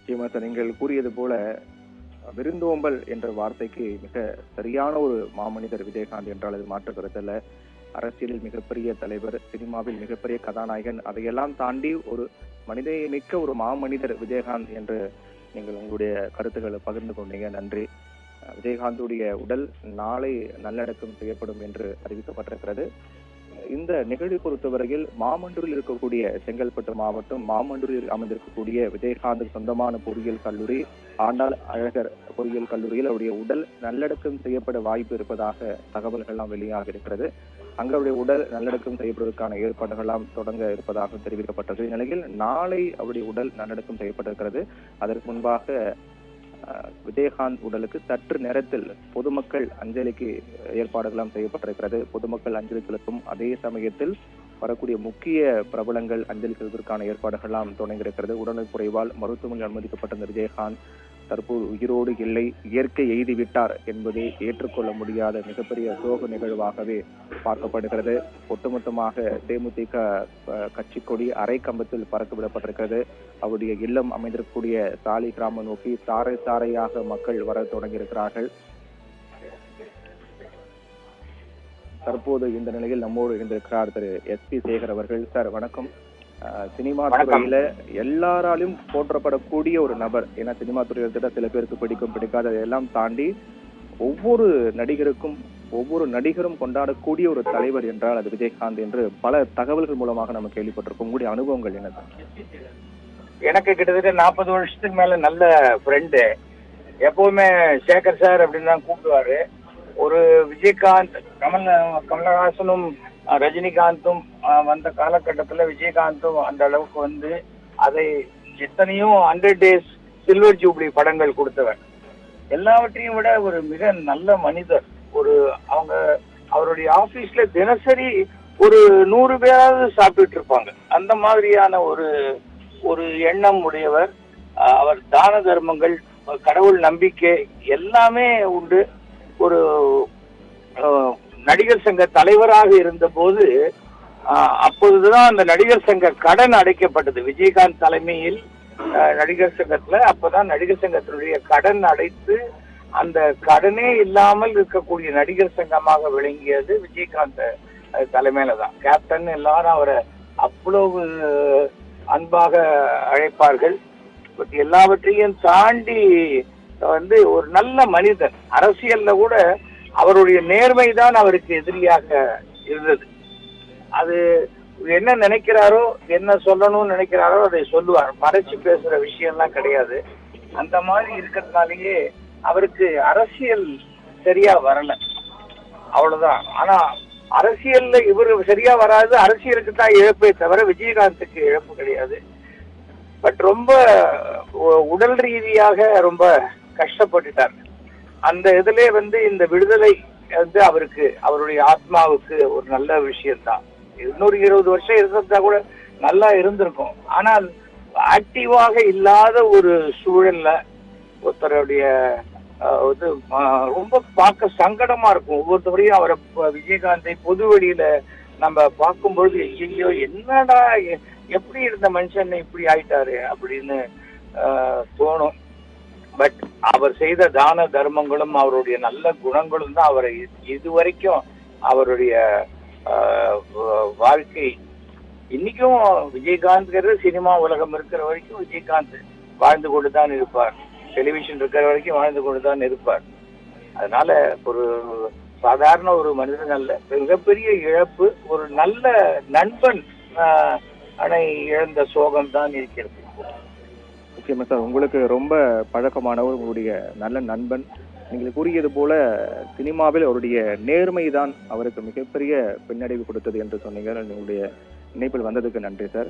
நிச்சயமா சார், நீங்கள் கூறியது போல விருந்தோம்பல் என்ற வார்த்தைக்கு மிக சரியான ஒரு மாமனிதர் விஜயகாந்த் என்றால் அது மாற்று கருத்தல்ல. அரசியலில் மிகப்பெரிய தலைவர், சினிமாவில் மிகப்பெரிய கதாநாயகன், அதையெல்லாம் தாண்டி ஒரு மனிதமிக்க ஒரு மாமனிதர் விஜயகாந்த் என்று நீங்கள் உங்களுடைய கருத்துக்களை பகிர்ந்து கொண்டீங்க. நன்றி. விஜயகாந்துடைய உடல் நாளை நல்லடக்கம் செய்யப்படும் என்று அறிவிக்கப்பட்டிருக்கிறது. இந்த நிகழ்வை பொறுத்தவரையில் மாமண்டூரில் இருக்கக்கூடிய செங்கல்பட்டு மாவட்டம் மாமண்டூரில் அமைந்திருக்கக்கூடிய விஜயகாந்துக்கு சொந்தமான பொறியியல் கல்லூரி ஆண்டாள் அழகர் பொறியியல் கல்லூரியில் அவருடைய உடல் நல்லடக்கம் செய்யப்பட வாய்ப்பு இருப்பதாக தகவல்கள் எல்லாம் வெளியாக இருக்கிறது. அங்கு அவருடைய உடல் நல்லடக்கம் செய்யப்படுவதற்கான ஏற்பாடுகள் எல்லாம் தொடங்க இருப்பதாக தெரிவிக்கப்பட்டது. இந்நிலையில் நாளை அவருடைய உடல் நல்லடக்கம் செய்யப்பட்டிருக்கிறது. அதற்கு முன்பாக விஜயகாந்த் உடலுக்கு சற்று நேரத்தில் பொதுமக்கள் அஞ்சலிக்கு ஏற்பாடுகளும் செய்யப்பட்டிருக்கிறது. பொதுமக்கள் அஞ்சலி செலுத்தும் அதே சமயத்தில் வரக்கூடிய முக்கிய பிரபலங்கள் அஞ்சலி செலுத்துவதற்கான ஏற்பாடுகள்லாம் தொடங்கியிருக்கிறது. உடல்நலக் குறைவால் மருத்துவமனையில் அனுமதிக்கப்பட்ட விஜயகாந்த் தற்போது உயிரோடு இல்லை, இயற்கை எய்துவிட்டார் என்பதை ஏற்றுக்கொள்ள முடியாத மிகப்பெரிய சோக நிகழ்வாகவே பார்க்கப்படுகிறது. ஒட்டுமொத்தமாக தேமுதிக கட்சி கொடி அரை கம்பத்தில் பறக்க விடப்பட்டிருக்கிறது. அவருடைய இல்லம் அமைந்திருக்கக்கூடிய சாலி கிராமம் நோக்கி சாறை சாறையாக மக்கள் வர தொடங்கியிருக்கிறார்கள். தற்போது இந்த நிலையில் நம்மோடு இருந்திருக்கிறார் திரு SP சேகர் அவர்கள். சார் வணக்கம். சினிமா துறையில எல்லாராலும் போற்றப்படக்கூடிய ஒரு நபர். ஏன்னா சினிமா துறையில சில பேருக்கு பிடிக்கும் பிடிக்காத எல்லாம் தாண்டி ஒவ்வொரு நடிகருக்கும் ஒவ்வொரு நடிகரும் கொண்டாடக்கூடிய ஒரு தலைவர் என்றால் அது விஜயகாந்த் என்று பல தகவல்கள் மூலமாக நம்ம கேள்விப்பட்டிருக்கோம். உங்களுடைய அனுபவங்கள் என்ன சார்? எனக்கு கிட்டத்தட்ட 40 வருஷத்துக்கு மேல நல்ல ஃப்ரெண்டு. எப்பவுமே சேகர் சார் அப்படின்னு தான் கூப்பிடுவாரு. ஒரு விஜயகாந்த் கமலஹாசனும் ரஜினிகாந்தும் வந்த காலகட்டத்தில் விஜயகாந்தும் அந்த அளவுக்கு வந்து அதை எத்தனையும் 100 days சில்வர் ஜூப்ளி படங்கள் கொடுத்தவர். எல்லாவற்றையும் விட ஒரு மிக நல்ல மனிதர். அவருடைய ஆபீஸ்ல தினசரி ஒரு 100 பேராவது சாப்பிட்டுட்டு இருப்பாங்க. அந்த மாதிரியான ஒரு எண்ணம் உடையவர். அவர் தான தர்மங்கள், கடவுள் நம்பிக்கை எல்லாமே உண்டு. ஒரு நடிகர் சங்க தலைவராக இருந்த போது அப்போதுதான் அந்த நடிகர் சங்க கடன் அடைக்கப்பட்டது. விஜயகாந்த் தலைமையில் நடிகர் சங்கத்துல அப்பதான் நடிகர் சங்கத்தினுடைய கடன் அடைத்து அந்த கடனே இல்லாமல் இருக்கக்கூடிய நடிகர் சங்கமாக விளங்கியது விஜயகாந்த் தலைமையில தான். கேப்டன் எல்லாரும் அவரை அவ்வளவு அன்பாக அழைப்பார்கள். பட் எல்லாவற்றையும் தாண்டி வந்து ஒரு நல்ல மனிதன். அரசியல்ல கூட அவருடைய நேர்மைதான் அவருக்கு எதிரியாக இருந்தது. அது என்ன நினைக்கிறாரோ, என்ன சொல்லணும்னு நினைக்கிறாரோ அதை சொல்லுவார். மறைச்சு பேசுற விஷயம்லாம் கிடையாது. அந்த மாதிரி இருக்கிறதுனாலயே அவருக்கு அரசியல் சரியா வரல, அவ்வளவுதான். ஆனா அரசியல்ல இவரு சரியா வராது. அரசியலுக்கு தான் இழப்பே தவிர விஜயகாந்துக்கு இழப்பு கிடையாது. பட் ரொம்ப உடல் ரீதியாக ரொம்ப கஷ்டப்பட்டுட்டார். அந்த இதுல வந்து இந்த விடுதலை வந்து அவருடைய ஆத்மாவுக்கு ஒரு நல்ல விஷயம்தான். இன்னொரு 20 வருஷம் இருந்தா கூட நல்லா இருந்திருக்கும். ஆனால் ஆக்டிவாக இல்லாத ஒரு சூழல்ல ஒருத்தருடைய ரொம்ப பார்க்க சங்கடமா இருக்கும். ஒவ்வொருத்தரையும் அவரை விஜயகாந்தை பொது வெளியில நம்ம பார்க்கும்பொழுது ஐயோ என்னடா எப்படி இருந்த மனுஷன் இப்படி ஆயிட்டாரு அப்படின்னு தோணும். பட் அவர் செய்த தான தர்மங்களும் அவருடைய நல்ல குணங்களும் தான் அவரை இதுவரைக்கும் அவருடைய வாழ்க்கை இன்னைக்கும் விஜயகாந்த் சினிமா உலகம் இருக்கிற வரைக்கும் விஜயகாந்த் வாழ்ந்து கொண்டுதான் இருப்பார். டெலிவிஷன் இருக்கிற வரைக்கும் வாழ்ந்து கொண்டுதான் இருப்பார். அதனால ஒரு சாதாரண ஒரு மனிதன் அல்ல, மிகப்பெரிய இழப்பு. ஒரு நல்ல நண்பன் இழந்த சோகம் தான் இருக்கிறது. நிச்சயமா சார், உங்களுக்கு ரொம்ப பழக்கமானவர், உங்களுடைய நல்ல நண்பன். நீங்கள் கூறியது போல சினிமாவில் அவருடைய நேர்மைதான் அவருக்கு மிகப்பெரிய பின்னடைவு கொடுத்தது என்று சொன்னீங்க. உங்களுடைய இணைப்பில் வந்ததுக்கு நன்றி சார்.